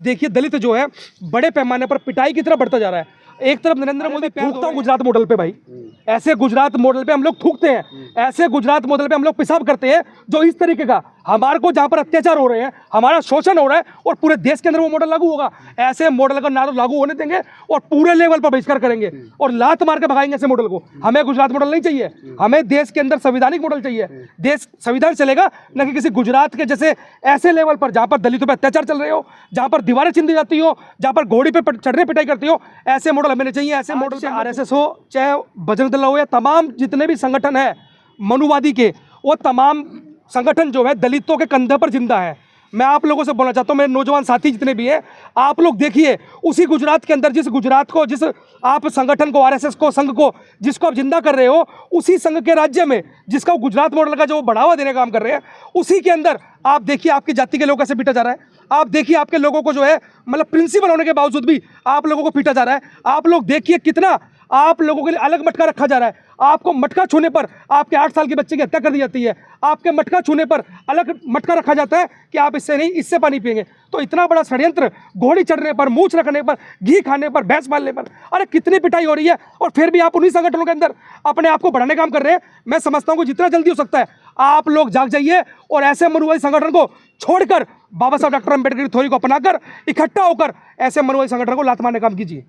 देखिए दलित जो है बड़े पैमाने पर पिटाई की तरफ बढ़ता जा रहा है। एक तरफ नरेंद्र मोदी थूकता हूँ गुजरात मॉडल पे, भाई ऐसे गुजरात मॉडल पे हम लोग थूकते हैं, ऐसे गुजरात मॉडल पे हम लोग पेशाब करते हैं जो इस तरीके का हमारे को जहाँ पर अत्याचार हो रहे हैं, हमारा शोषण हो रहा है और पूरे देश के अंदर वो मॉडल लागू होगा। ऐसे मॉडल का ना तो लागू होने देंगे और पूरे लेवल पर बहिष्कार करेंगे और लात मार के भगाएंगे ऐसे मॉडल को। हमें गुजरात मॉडल नहीं चाहिए, हमें देश के अंदर संवैधानिक मॉडल चाहिए। देश संविधान चलेगा, न कि किसी गुजरात के जैसे ऐसे लेवल पर जहाँ पर दलितों पर अत्याचार चल रहे हो, जहाँ पर दीवारें छीन दी जाती हो, जहाँ पर घोड़ी पे चढ़ने पिटाई करती हो, ऐसे मॉडल हमें नहीं चाहिए। ऐसे मॉडल से आरएसएस हो, चाहे बजरंग दल हो, या तमाम जितने भी संगठन है मनुवादी के, वो तमाम संगठन जो है दलितों के कंधे पर जिंदा है। मैं आप लोगों से बोलना चाहता हूं, मेरे नौजवान साथी जितने भी हैं, आप लोग देखिए उसी गुजरात के अंदर, जिस गुजरात को, जिस आप संगठन को, आरएसएस को, संघ को, जिसको आप जिंदा कर रहे हो, उसी संघ के राज्य में जिसका गुजरात मॉडल का जो बढ़ावा देने का काम कर रहे हैं, उसी के अंदर आप देखिए आपकी जाति के लोग कैसे पीटा जा रहा है। आप देखिए आपके लोगों को जो है मतलब प्रिंसिपल होने के बावजूद भी आप लोगों को पीटा जा रहा है। आप लोग देखिए कितना आप लोगों के लिए अलग मटका रखा जा रहा है। आपको मटका छूने पर आपके 8 साल के बच्चे की हत्या कर दी जाती है। आपके मटका छूने पर अलग मटका रखा जाता है कि आप इससे नहीं, इससे पानी पिएंगे। तो इतना बड़ा षड्यंत्र, घोड़ी चढ़ने पर, मूछ रखने पर, घी खाने पर, भैंस मारने पर, अरे कितनी पिटाई हो रही है और फिर भी आप उन्हीं संगठनों के अंदर अपने आप को बढ़ाने का काम कर रहे हैं। मैं समझता हूँ कि जितना जल्दी हो सकता है आप लोग जाग जाइए और ऐसे मनुवादी संगठन को छोड़कर बाबा साहब डॉक्टर अम्बेडकर की थ्योरी को अपनाकर इकट्ठा होकर ऐसे मनुवादी संगठन को लात मारने का काम कीजिए।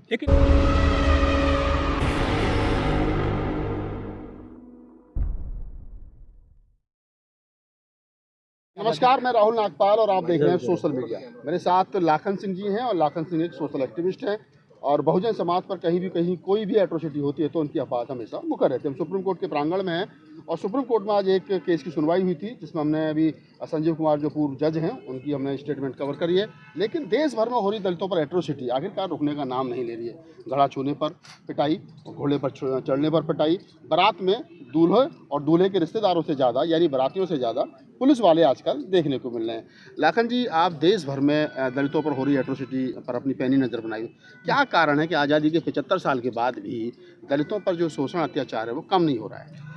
नमस्कार, मैं राहुल नागपाल और आप देख रहे हैं सोशल मीडिया। मेरे साथ लाखन सिंह जी हैं और लाखन सिंह एक सोशल एक्टिविस्ट हैं और बहुजन समाज पर कहीं कोई भी एट्रोसिटी होती है तो उनकी आपात हमेशा मुकर रहते हैं। हम सुप्रीम कोर्ट के प्रांगण में हैं और सुप्रीम कोर्ट में आज एक केस की सुनवाई हुई थी जिसमें हमने अभी संजीव कुमार जो पूर्व जज हैं उनकी हमने स्टेटमेंट कवर करी है। लेकिन देश भर में हो रही दलितों पर एट्रोसिटी आखिरकार रुकने का नाम नहीं ले रही है। घड़ा छूने पर पिटाई, घोड़े पर चढ़ने पर पिटाई, बारात में दूल्हे और दूल्हे के रिश्तेदारों से ज़्यादा यानी बारातियों से ज़्यादा पुलिस वाले आजकल देखने को मिल रहे हैं। लाखन जी, आप देश भर में दलितों पर हो रही एट्रोसिटी पर अपनी पैनी नज़र बनाई, क्या कारण है कि आज़ादी के 75 साल के बाद भी दलितों पर जो शोषण अत्याचार है वो कम नहीं हो रहा है?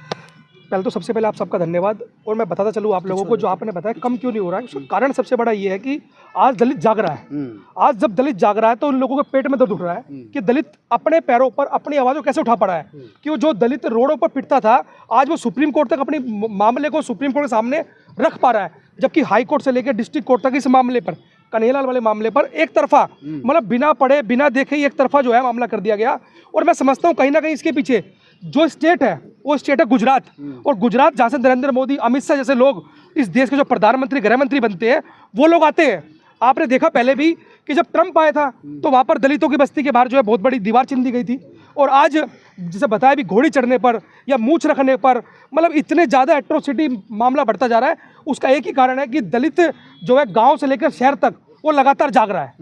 पहले तो सबसे पहले आप सबका धन्यवाद। और मैं बताता चलूँ आप लोगों को, जो आपने बताया कम क्यों नहीं हो रहा है, उसका कारण सबसे बड़ा ये है कि आज दलित जाग रहा है। आज जब दलित जाग रहा है तो उन लोगों के पेट में दर्द उठ रहा है कि दलित अपने पैरों पर अपनी आवाज़ को कैसे उठा पड़ा है। कि वो जो दलित रोडों पर पिटता था, आज वो सुप्रीम कोर्ट तक अपने मामले को सुप्रीम कोर्ट के सामने रख पा रहा है। जबकि हाई कोर्ट से लेकर डिस्ट्रिक्ट कोर्ट तक इस मामले पर, कन्हैयालाल वाले मामले पर एक तरफा मतलब बिना पढ़े बिना देखे ही एक तरफा जो है मामला कर दिया गया। और मैं समझता हूँ कहीं ना कहीं इसके पीछे जो स्टेट है वो स्टेट है गुजरात। और गुजरात जहाँ से नरेंद्र मोदी, अमित शाह जैसे लोग, इस देश के जो प्रधानमंत्री, गृह मंत्री बनते हैं, वो लोग आते हैं। आपने देखा पहले भी कि जब ट्रंप आया था तो वहाँ पर दलितों की बस्ती के बाहर जो है बहुत बड़ी दीवार चिन दी गई थी। और आज जैसे बताया भी, घोड़ी चढ़ने पर या मूछ रखने पर मतलब इतने ज़्यादा एट्रोसिटी मामला बढ़ता जा रहा है। उसका एक ही कारण है कि दलित जो है गाँव से लेकर शहर तक वो लगातार जाग रहा है।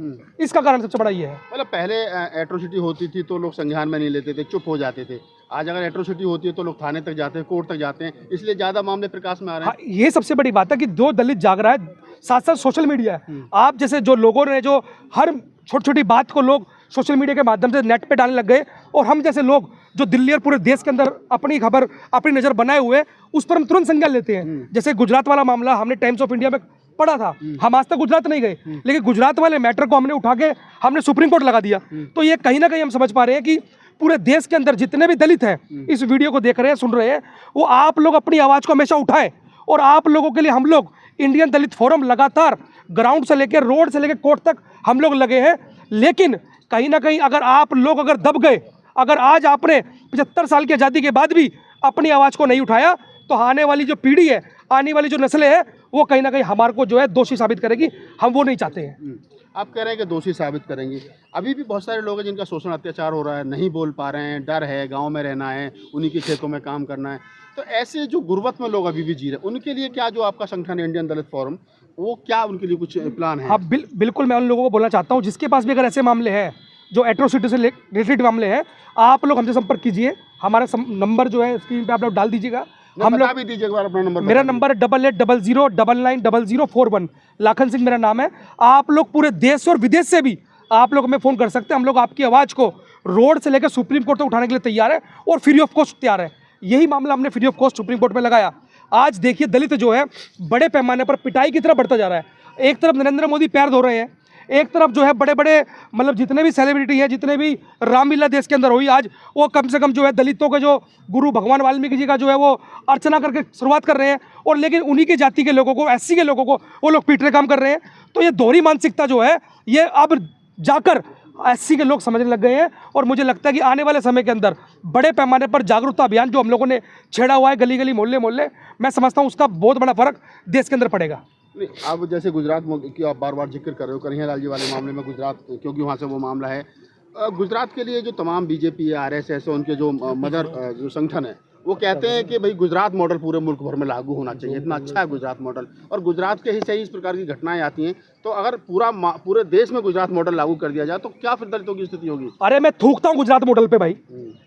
इसका कारण सबसे बड़ा ये है। मतलब पहले एट्रोसिटी होती थी तो लोग संज्ञान में नहीं लेते थे, चुप हो जाते थे। आज अगर एट्रोसिटी होती है तो लोग थाने तक जाते हैं, कोर्ट तक जाते हैं, इसलिए ज़्यादा मामले प्रकाश में आ रहे हैं। हाँ, ये सबसे बड़ी बात है कि जो दलित जाग रहा है, साथ साथ सोशल मीडिया है। आप जैसे जो लोगों ने जो हर छोटी छोटी बात को लोग सोशल मीडिया के माध्यम से नेट पे डालने लग गए, और हम जैसे लोग जो दिल्ली और पूरे देश के अंदर अपनी खबर, अपनी नज़र बनाए हुए, उस पर हम तुरंत संज्ञान लेते हैं। जैसे गुजरात वाला मामला हमने टाइम्स ऑफ इंडिया में पढ़ा था, हम आज तक गुजरात नहीं गए, लेकिन गुजरात वाले मैटर को हमने उठा के हमने सुप्रीम कोर्ट लगा दिया। तो ये कहीं ना कहीं हम समझ पा रहे हैं कि पूरे देश के अंदर जितने भी दलित हैं, इस वीडियो को देख रहे हैं, सुन रहे हैं, वो आप लोग अपनी आवाज़ को हमेशा उठाएं। और आप लोगों के लिए हम लोग इंडियन दलित फोरम लगातार ग्राउंड से लेकर, रोड से लेकर कोर्ट तक हम लोग लगे हैं। लेकिन कहीं ना कहीं अगर आप लोग अगर दब गए, अगर आज आपने 75 साल की आज़ादी के बाद भी अपनी आवाज़ को नहीं उठाया, तो आने वाली जो पीढ़ी है, आने वाली जो नस्लें हैं, वो कहीं ना कहीं हमारे को जो है दोषी साबित करेगी। हम वो नहीं चाहते हैं। आप कह रहे हैं कि दोषी साबित करेंगे। अभी भी बहुत सारे लोग हैं जिनका शोषण अत्याचार हो रहा है, नहीं बोल पा रहे हैं, डर है, गांव में रहना है, उन्हीं के खेतों में काम करना है। तो ऐसे जो गुर्बत में लोग अभी भी जी रहे हैं, उनके लिए क्या, जो आपका संगठन है इंडियन दलित फोरम, वो क्या उनके लिए कुछ प्लान है? हाँ, बिल्कुल मैं उन लोगों को बोलना चाहता हूँ, जिसके पास भी अगर ऐसे मामले हैं जो एट्रोसिटी से रिलेटेड मामले हैं, आप लोग हमसे संपर्क कीजिए। हमारा नंबर जो है स्क्रीन पे आप लोग डाल दीजिएगा। हम लोग भी दीजिए एक बार अपना नंबर। मेरा नंबर है 8800990041। लाखन सिंह मेरा नाम है। आप लोग पूरे देश और विदेश से भी आप लोग हमें फ़ोन कर सकते हैं। हम लोग आपकी आवाज़ को रोड से लेकर सुप्रीम कोर्ट तक उठाने के लिए तैयार है और फ्री ऑफ कॉस्ट तैयार है। यही मामला हमने free of cost supreme court में लगाया। आज देखिए दलित जो है बड़े पैमाने पर पिटाई की तरफ बढ़ता जा रहा है। एक तरफ नरेंद्र मोदी पैर धो रहे हैं, एक तरफ जो है बड़े बड़े मतलब जितने भी सेलिब्रिटी हैं, जितने भी रामलीला देश के अंदर हुई आज, वो कम से कम जो है दलितों के जो गुरु भगवान वाल्मीकि जी का जो है वो अर्चना करके शुरुआत कर रहे हैं, और लेकिन उन्हीं की जाति के लोगों को, एससी के लोगों को वो लोग पीटने काम कर रहे हैं। तो ये दोहरी मानसिकता जो है ये अब जाकर एससी के लोग समझने लग गए हैं, और मुझे लगता है कि आने वाले समय के अंदर बड़े पैमाने पर जागरूकता अभियान जो हम लोगों ने छेड़ा हुआ है गली गली मोहल्ले मोहल्ले, मैं समझता हूँ उसका बहुत बड़ा फर्क देश के अंदर पड़ेगा। नहीं, अब जैसे गुजरात की आप बार बार जिक्र कर रहे हो, कन्हैयालाल जी वाले मामले में गुजरात, क्योंकि वहाँ से वो मामला है, गुजरात के लिए जो तमाम बीजेपी है, आरएसएस है, उनके जो मदर जो संगठन है, वो कहते हैं कि भाई गुजरात मॉडल पूरे मुल्क भर में लागू होना चाहिए, इतना अच्छा है गुजरात मॉडल, और गुजरात के ही सही इस प्रकार की घटनाएं आती हैं। तो अगर पूरे देश में गुजरात मॉडल लागू कर दिया जाए तो क्या फिर दलितों की स्थिति होगी? अरे मैं थूकता हूँ गुजरात मॉडल पे भाई,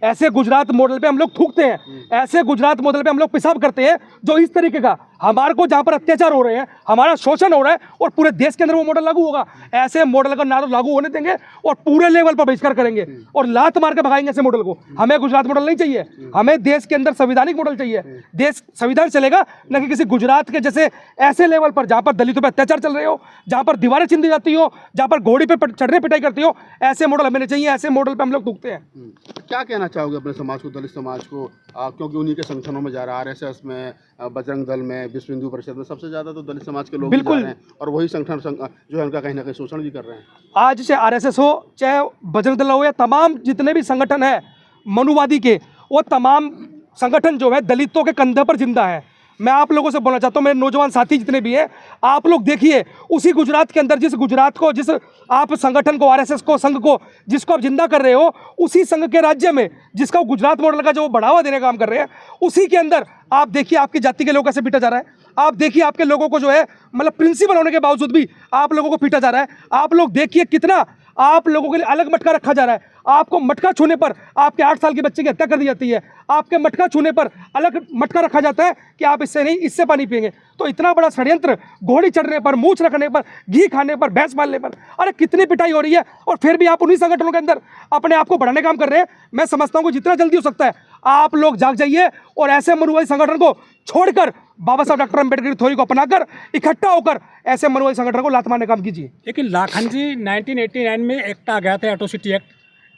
ऐसे गुजरात मॉडल पे हम लोग थूकते हैं, ऐसे गुजरात मॉडल पे हम लोग पेशाब करते हैं जो इस तरीके का हमारे को जहाँ पर अत्याचार हो रहे हैं, हमारा शोषण हो रहा है, और पूरे देश के अंदर वो मॉडल लागू होगा। ऐसे मॉडल का ना तो लागू होने देंगे और पूरे लेवल पर बहिष्कार करेंगे और लात मार के भगाएंगे ऐसे मॉडल को। हमें गुजरात मॉडल नहीं चाहिए, हमें देश के अंदर संवैधानिक मॉडल चाहिए। देश संविधान चलेगा, न कि किसी गुजरात के जैसे ऐसे लेवल पर जहाँ पर दलितों पर अत्याचार चल रहे हो, जहाँ पर दीवारें चिंदी जाती हो, जहाँ पर घोड़ी पे चढ़ने पिटाई करती हो, ऐसे मॉडल हमें नहीं चाहिए। ऐसे मॉडल पे हम लोग थूकते हैं। क्या कहना चाहोगे अपने समाज को, दलित समाज को, क्योंकि उन्हीं के संगठनों में जा रहा है, आरएसएस में, बजरंग दल में, विश्व हिंदू परिषद में सबसे ज़्यादा तो दलित समाज के लोग भी जा रहे हैं, और वही संगठन जो है उनका कहीं ना कहीं शोषण भी कर रहे हैं। आज चाहे आरएसएस हो, चाहे बजरंग दल हो, या तमाम जितने भी संगठन है मनुवादी के, वो तमाम संगठन जो है दलितों के कंधे पर जिंदा है। मैं आप लोगों से बोलना चाहता हूँ, मेरे नौजवान साथी जितने भी हैं, आप लोग देखिए उसी गुजरात के अंदर, जिस गुजरात को, जिस आप संगठन को, आरएसएस को, संघ को, जिसको आप जिंदा कर रहे हो, उसी संघ के राज्य में जिसका गुजरात मॉडल का जो बढ़ावा देने का काम कर रहे हैं, उसी के अंदर आप देखिए आपकी जाति के लोग कैसे पीटा जा रहा है। आप देखिए आपके लोगों को जो है मतलब प्रिंसिपल होने के बावजूद भी आप लोगों को पीटा जा रहा है। आप लोग देखिए कितना आप लोगों के लिए अलग मटका रखा जा रहा है। आपको मटका छूने पर आपके 8 साल के बच्चे की हत्या कर दी जाती है। आपके मटका छूने पर अलग मटका रखा जाता है कि आप इससे नहीं, इससे पानी पिएंगे। तो इतना बड़ा षड्यंत्र, घोड़ी चढ़ने पर, मूछ रखने पर, घी खाने पर, भैंस मारने पर, अरे कितनी पिटाई हो रही है, और फिर भी आप उन्हीं संगठनों के अंदर अपने आप को बढ़ाने का काम कर रहे हैं। मैं समझता हूँ कि जितना जल्दी हो सकता है आप लोग जाग जाइए और ऐसे मनुवादी संगठन को छोड़कर बाबा साहब डॉक्टर अम्बेडकर की थ्योरी को अपनाकर इकट्ठा होकर ऐसे मनुवादी संगठन को लात मारने का काम कीजिए। लेकिन लाखन जी 1989 में एक्ट आ गया था, एट्रोसिटी एक्ट,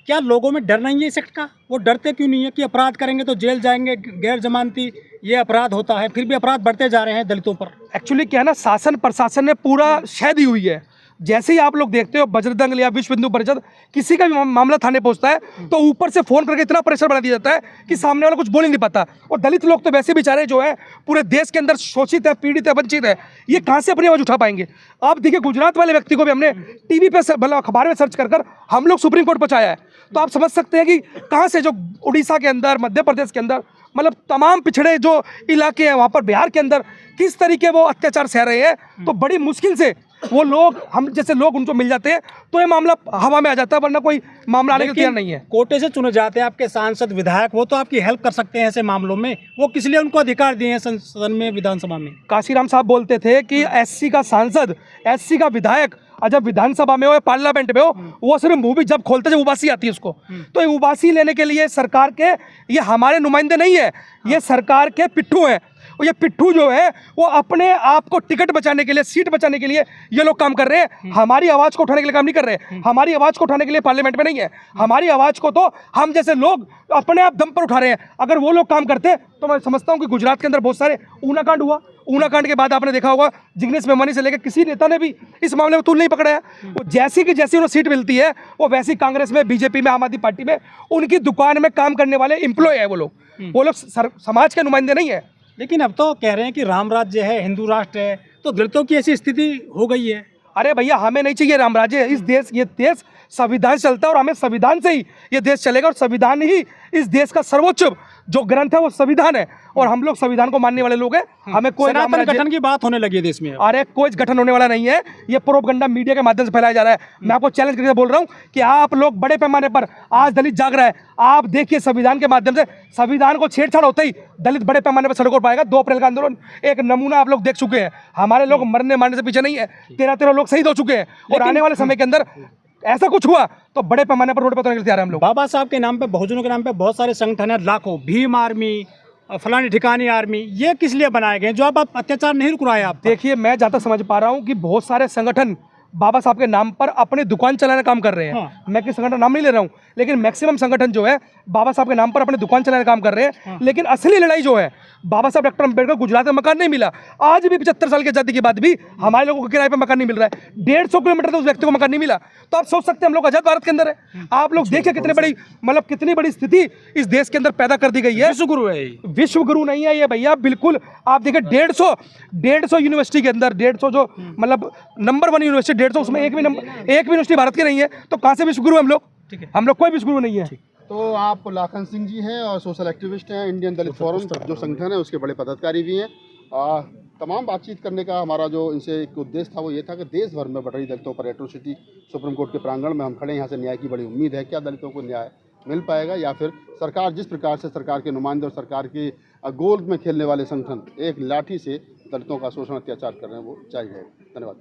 क्या लोगों में डर नहीं है इस एक्ट का? वो डरते क्यों नहीं है कि अपराध करेंगे तो जेल जाएंगे, गैर जमानती ये अपराध होता है, फिर भी अपराध बढ़ते जा रहे हैं दलितों पर? एक्चुअली क्या है ना, शासन प्रशासन ने पूरा शह दी हुई है। जैसे ही आप लोग देखते हो बजरंग दल या विश्व हिंदू परिषद किसी का भी मामला थाने पहुंचता है तो ऊपर से फोन करके इतना प्रेशर बना दिया जाता है कि सामने वाला कुछ बोल ही नहीं पाता। और दलित लोग तो वैसे बेचारे जो है पूरे देश के अंदर शोषित है, पीड़ित है, वंचित है, ये कहाँ से अपनी आवाज उठा पाएंगे? आप देखिए गुजरात वाले व्यक्ति को भी हमने टीवी पे मतलब अखबार में सर्च कर हम लोग सुप्रीम कोर्ट पहुंचाया है। तो आप समझ सकते हैं कि कहाँ से, जो उड़ीसा के अंदर, मध्य प्रदेश के अंदर, मतलब तमाम पिछड़े जो इलाके हैं वहाँ पर, बिहार के अंदर किस तरीके वो अत्याचार सह रहे हैं। तो बड़ी मुश्किल से वो लोग, हम जैसे लोग उनको मिल जाते हैं तो ये मामला हवा में आ जाता है, वरना कोई मामला आने के तैयार नहीं है। कोटे से चुने जाते हैं आपके सांसद विधायक, वो तो आपकी हेल्प कर सकते हैं ऐसे मामलों में, वो किस लिए उनको अधिकार दिए हैं संसद में, विधानसभा में? काशीराम साहब बोलते थे कि एससी का सांसद, एससी का विधायक जब विधानसभा में हो या पार्लियामेंट में हो, वो सिर्फ मुंह भी जब खोलते जब उबासी आती है उसको। तो ये उबासी लेने के लिए सरकार के, ये हमारे नुमाइंदे नहीं है, ये सरकार के पिट्ठू हैं। और ये पिट्ठू जो है वो अपने आप को टिकट बचाने के लिए, सीट बचाने के लिए ये लोग काम कर रहे हैं। हमारी आवाज को उठाने के लिए काम नहीं कर रहे। हमारी आवाज को उठाने के लिए पार्लियामेंट में नहीं है, हमारी आवाज को तो हम जैसे लोग अपने आप दम पर उठा रहे हैं। अगर वो लोग काम करते तो मैं समझता हूँ कि गुजरात के अंदर बहुत सारे ऊना कांड हुआ। ऊना कांड के बाद आपने देखा होगा जिग्नेश मेवानी से लेकर किसी नेता ने भी इस मामले में तूल नहीं पकड़ाया। वो जैसी की जैसी उन्हें सीट मिलती है वो वैसी कांग्रेस में, बीजेपी में, आम आदमी पार्टी में उनकी दुकान में काम करने वाले एम्प्लॉय है। वो लोग समाज के नुमाइंदे नहीं है। लेकिन अब तो कह रहे हैं कि राम राज्य है, हिंदू राष्ट्र है, तो दलितों की ऐसी स्थिति हो गई है। अरे भैया हमें नहीं चाहिए राम राज्य। इस देश, ये देश संविधान चलता है और हमें संविधान से ही ये देश चलेगा, और संविधान ही इस देश का सर्वोच्च जो ग्रंथ है वो संविधान है, और हम लोग संविधान को मानने वाले लोग हैं। हमें कोई सनातन गठन की बात होने लगी है देश में। अरे कोई गठन होने वाला नहीं है, ये प्रोपगंडा मीडिया के माध्यम से फैलाया जा रहा है। मैं आपको चैलेंज करके बोल रहा हूँ कि आप लोग बड़े पैमाने पर, आज दलित जाग रहा है, आप देखिए संविधान के माध्यम से, संविधान को छेड़छाड़ होते ही दलित बड़े पैमाने पर सड़कों पर पाएगा। 2 अप्रैल का आंदोलन एक नमूना आप लोग देख चुके हैं। हमारे लोग मरने मारने से पीछे नहीं है, 13 लोग शहीद हो चुके हैं, और आने वाले समय के अंदर ऐसा कुछ हुआ तो बड़े पैमाने पर रोड पर उतरने के लिए तैयार हैं हम लोग। बाबा साहब के नाम पे, बहुजनों के नाम पे बहुत सारे संगठन है, लाखों, भीम आर्मी, फलानी ठिकानी आर्मी, ये किस लिए बनाए गए जो आप अत्याचार नहीं रुक रहा है? आप देखिए, मैं जहाँ तक समझ पा रहा हूँ कि बहुत सारे संगठन बाबा साहब के नाम पर अपनी दुकान चलाने का काम कर रहे हैं। हाँ। मैं किस संगठन का नाम नहीं ले रहा हूँ, लेकिन मैक्सिमम संगठन जो है बाबा साहब के नाम पर अपनी दुकान चलाने का काम कर रहे हैं। हाँ। लेकिन असली लड़ाई जो है, बाबा साहब डॉक्टर अम्बेडकर गुजरात में मकान नहीं मिला, आज भी 75 साल की आजादी के बाद भी हमारे लोगों को किराए पे मकान नहीं मिल रहा है। 150 किलोमीटर से उस व्यक्ति को मकान नहीं मिला। तो आप सोच सकते हैं हम लोग आजाद भारत के अंदर है। आप लोग देखिए कितनी बड़ी, मतलब कितनी बड़ी स्थिति इस देश के अंदर पैदा कर दी गई है। विश्वगुरु है ये। विश्व गुरु नहीं है ये भैया, बिल्कुल। आप देखिए 150 यूनिवर्सिटी के अंदर 150 जो मतलब नंबर 1 यूनिवर्सिटी 150, उसमें एक भी यूनिवर्सिटी भारत की नहीं है। तो कहाँ से विश्व गुरु हम लोग? ठीक है। हम लोग कोई विश्व गुरु नहीं है। तो आप लाखन सिंह जी हैं और सोशल एक्टिविस्ट हैं, इंडियन दलित फोरम जो संगठन है उसके बड़े पदाधिकारी भी हैं। तमाम बातचीत करने का हमारा जो इनसे एक उद्देश्य था वो ये था कि देश भर में बढ़ रही दलितों पर एट्रोसिटी, सुप्रीम कोर्ट के प्रांगण में हम खड़े हैं, यहाँ से न्याय की बड़ी उम्मीद है। क्या दलितों को न्याय मिल पाएगा, या फिर सरकार जिस प्रकार से सरकार के नुमाइंदे और सरकार के गोल में खेलने वाले संगठन एक लाठी से दलितों का शोषण अत्याचार कर रहे हैं वो जारी रहेगा। धन्यवाद।